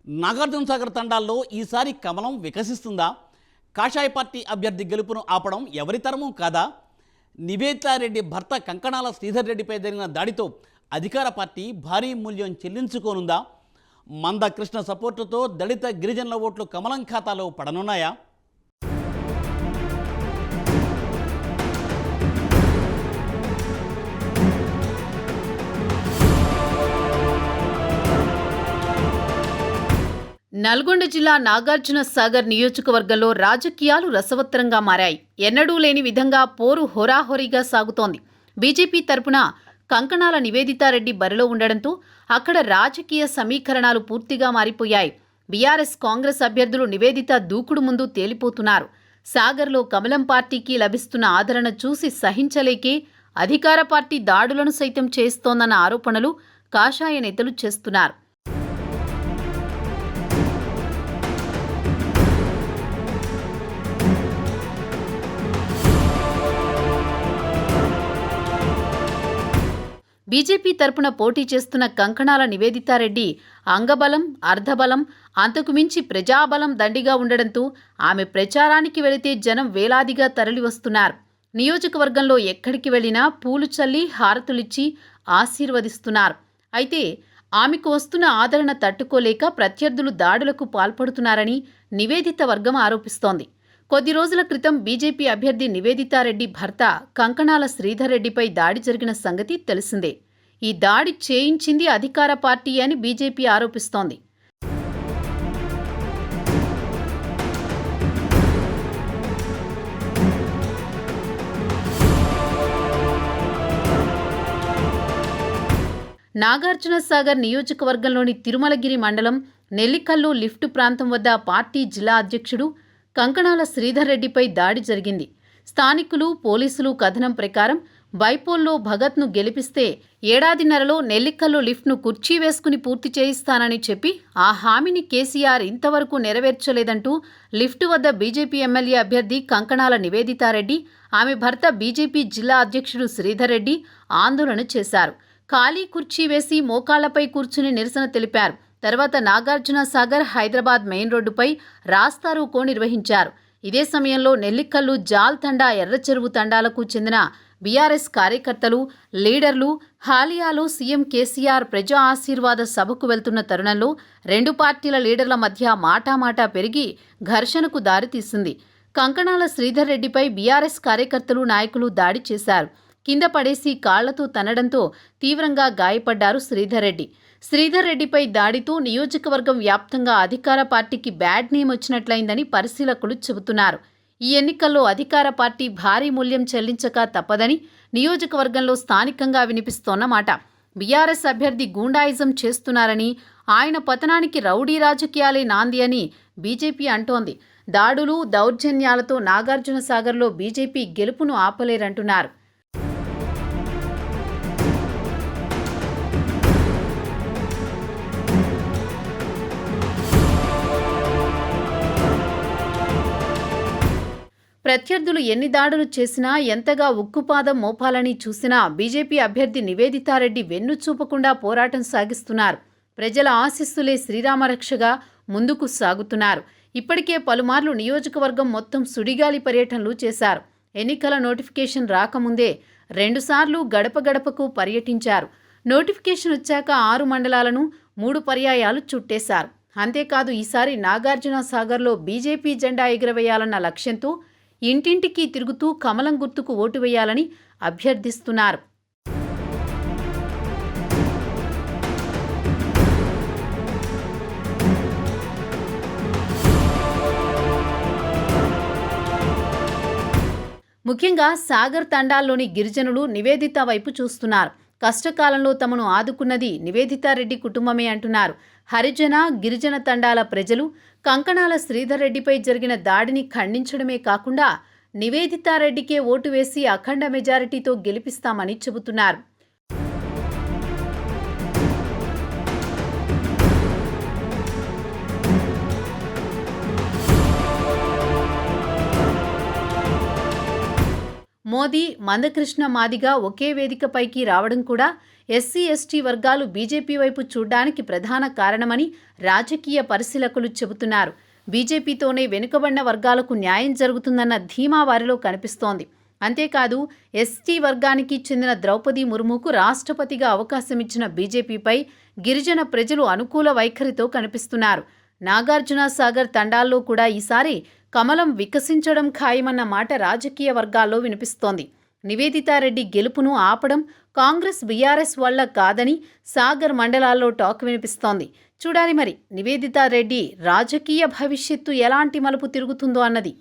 నాగార్జునసాగర్ తండాల్లో ఈసారి కమలం వికసిస్తుందా? కాషాయ పార్టీ అభ్యర్థి గెలుపును ఆపడం ఎవరి తరమూ కాదా? నివేదితారెడ్డి భర్త కంకణాల శ్రీధర్ రెడ్డిపై జరిగిన దాడితో అధికార పార్టీ భారీ మూల్యం చెల్లించుకోనుందా? మందకృష్ణ సపోర్టుతో దళిత గిరిజనుల ఓట్లు కమలం ఖాతాలో పడనున్నాయా? నల్గొండ జిల్లా నాగార్జునసాగర్ నియోజకవర్గంలో రాజకీయాలు రసవత్తరంగా మారాయి. ఎన్నడూ లేని విధంగా పోరు హోరాహోరీగా సాగుతోంది. బీజేపీ తరపున కంకణాల నివేదితారెడ్డి బరిలో ఉండడంతో అక్కడ రాజకీయ సమీకరణాలు పూర్తిగా మారిపోయాయి. బీఆర్ఎస్ కాంగ్రెస్ అభ్యర్థులు నివేదిత దూకుడు ముందు తేలిపోతున్నారు. సాగర్లో కమలం పార్టీకి లభిస్తున్న ఆదరణ చూసి సహించలేకే అధికార పార్టీ దాడులను సైతం చేస్తోందన్న ఆరోపణలు కాషాయ నేతలు చేస్తున్నారు. బీజేపీ తరపున పోటీ చేస్తున్న కంకణాల నివేదితారెడ్డి అంగబలం, అర్ధబలం, అంతకుమించి ప్రజాబలం దండిగా ఉండడంతో ఆమె ప్రచారానికి వెళితే జనం వేలాదిగా తరలివస్తున్నారు. నియోజకవర్గంలో ఎక్కడికి వెళ్లినా పూలు చల్లి హారతులిచ్చి ఆశీర్వదిస్తున్నారు. అయితే ఆమెకు వస్తున్న ఆదరణ తట్టుకోలేక ప్రత్యర్థులు దాడులకు పాల్పడుతున్నారని నివేదిత వర్గం ఆరోపిస్తోంది. కొద్ది రోజుల క్రితం బీజేపీ అభ్యర్థి నివేదితారెడ్డి భర్త కంకణాల శ్రీధర్ రెడ్డిపై దాడి జరిగిన సంగతి తెలిసిందే. ఈ దాడి చేయించింది అధికార పార్టీ అని బీజేపీ ఆరోపిస్తోంది. నాగార్జునసాగర్ నియోజకవర్గంలోని తిరుమలగిరి మండలం నెల్లికల్లు లిఫ్ట్ ప్రాంతం వద్ద పార్టీ జిల్లా అధ్యక్షుడు కంకణాల శ్రీధర్ రెడ్డిపై దాడి జరిగింది. స్థానికులు, పోలీసులు కథనం ప్రకారం బైపోల్లో భగత్ను గెలిపిస్తే ఏడాదిన్నరలో నెల్లికల్లు లిఫ్ట్ను కుర్చీ వేసుకుని పూర్తి చేయిస్తానని చెప్పి ఆ హామీని కేసీఆర్ ఇంతవరకు నెరవేర్చలేదంటూ లిఫ్ట్ వద్ద బీజేపీ ఎమ్మెల్యే అభ్యర్థి కంకణాల నివేదితారెడ్డి, ఆమె భర్త బీజేపీ జిల్లా అధ్యక్షుడు శ్రీధర్ రెడ్డి ఆందోళన చేశారు. ఖాళీ కుర్చీ వేసి మోకాళ్లపై కూర్చుని నిరసన తెలిపారు. తర్వాత నాగార్జునసాగర్ హైదరాబాద్ మెయిన్ రోడ్డుపై రాస్తారోకో నిర్వహించారు. ఇదే సమయంలో నెల్లికల్లు జాల్ తండా, ఎర్రచెరువు తండాలకు చెందిన బీఆర్ఎస్ కార్యకర్తలు, లీడర్లు హాలియాలో సీఎం కేసీఆర్ ప్రజా ఆశీర్వాద సభకు వెళ్తున్న తరుణంలో రెండు పార్టీల లీడర్ల మధ్య మాటామాటా పెరిగి ఘర్షణకు దారితీసింది. కంకణాల శ్రీధర్ రెడ్డిపై బీఆర్ఎస్ కార్యకర్తలు, నాయకులు దాడి చేశారు. కింద పడేసి కాళ్లతో తన్నడంతో తీవ్రంగా గాయపడ్డారు శ్రీధర్ రెడ్డి. శ్రీధర్ రెడ్డిపై దాడితో నియోజకవర్గం వ్యాప్తంగా అధికార పార్టీకి బ్యాడ్ నేమ్ వచ్చినట్లయిందని పరిశీలకులు చెబుతున్నారు. ఈ ఎన్నికల్లో అధికార పార్టీ భారీ మూల్యం చెల్లించక తప్పదని నియోజకవర్గంలో స్థానికంగా వినిపిస్తోన్నమాట. బీఆర్ఎస్ అభ్యర్థి గూండాయిజం చేస్తున్నారని, ఆయన పతనానికి రౌడీ రాజకీయాలే నాంది అని బీజేపీ అంటోంది. దాడులు, దౌర్జన్యాలతో నాగార్జునసాగర్లో బీజేపీ గెలుపును ఆపలేరంటున్నారు. ప్రత్యర్థులు ఎన్ని దాడులు చేసినా, ఎంతగా ఉక్కుపాదం మోపాలని చూసినా బీజేపీ అభ్యర్థి నివేదితారెడ్డి వెన్ను చూపకుండా పోరాటం సాగిస్తున్నారు. ప్రజల ఆశీస్సులే శ్రీరామరక్షగా ముందుకు సాగుతున్నారు. ఇప్పటికే పలుమార్లు నియోజకవర్గం మొత్తం సుడిగాలి పర్యటనలు చేశారు. ఎన్నికల నోటిఫికేషన్ రాకముందే 2 సార్లు గడప గడపకు పర్యటించారు. నోటిఫికేషన్ వచ్చాక 6 మండలాలను 3 పర్యాయాలు చుట్టేశారు. అంతేకాదు ఈసారి నాగార్జునసాగర్లో బీజేపీ జెండా ఎగురవేయాలన్న లక్ష్యంతో ఇంటింటికి తిరుగుతూ కమలం గుర్తుకు ఓటు వేయాలని అభ్యర్థిస్తున్నారు. ముఖ్యంగా సాగర్ తండాల్లోని గిరిజనులు నివేదిత వైపు చూస్తున్నారు. కష్టకాలంలో తమను ఆదుకున్నది నివేదితారెడ్డి కుటుంబమే అంటున్నారు. హరిజన, గిరిజన తండాల ప్రజలు కంకణాల శ్రీధర్ రెడ్డిపై జరిగిన దాడిని ఖండించడమే కాకుండా నివేదితారెడ్డికే ఓటు వేసి అఖండ మెజారిటీతో గెలిపిస్తామని చెబుతున్నారు. మోదీ, మందకృష్ణ మాదిగ ఒకే వేదికపైకి రావడం కూడా ఎస్సీ ఎస్టీ వర్గాలు బీజేపీ వైపు చూడ్డానికి ప్రధాన కారణమని రాజకీయ పరిశీలకులు చెబుతున్నారు. బీజేపీతోనే వెనుకబడిన వర్గాలకు న్యాయం జరుగుతుందన్న ధీమా వారిలో కనిపిస్తోంది. అంతేకాదు ఎస్టీ వర్గానికి చెందిన ద్రౌపది ముర్ముకు రాష్ట్రపతిగా అవకాశం ఇచ్చిన బీజేపీపై గిరిజన ప్రజలు అనుకూల వైఖరితో కనిపిస్తున్నారు. నాగార్జున సాగర్ తండాల్లో కూడా ఈసారి కమలం వికసించడం ఖాయమన్న మాట రాజకీయ వర్గాల్లో వినిపిస్తోంది. నివేదితారెడ్డి గెలుపును ఆపడం కాంగ్రెస్ బీఆర్ఎస్ వల్ల కాదని సాగర్ మండలాల్లో టాక్ వినిపిస్తోంది. చూడాలి మరి నివేదితారెడ్డి రాజకీయ భవిష్యత్తు ఎలాంటి మలుపు తిరుగుతుందో అన్నది.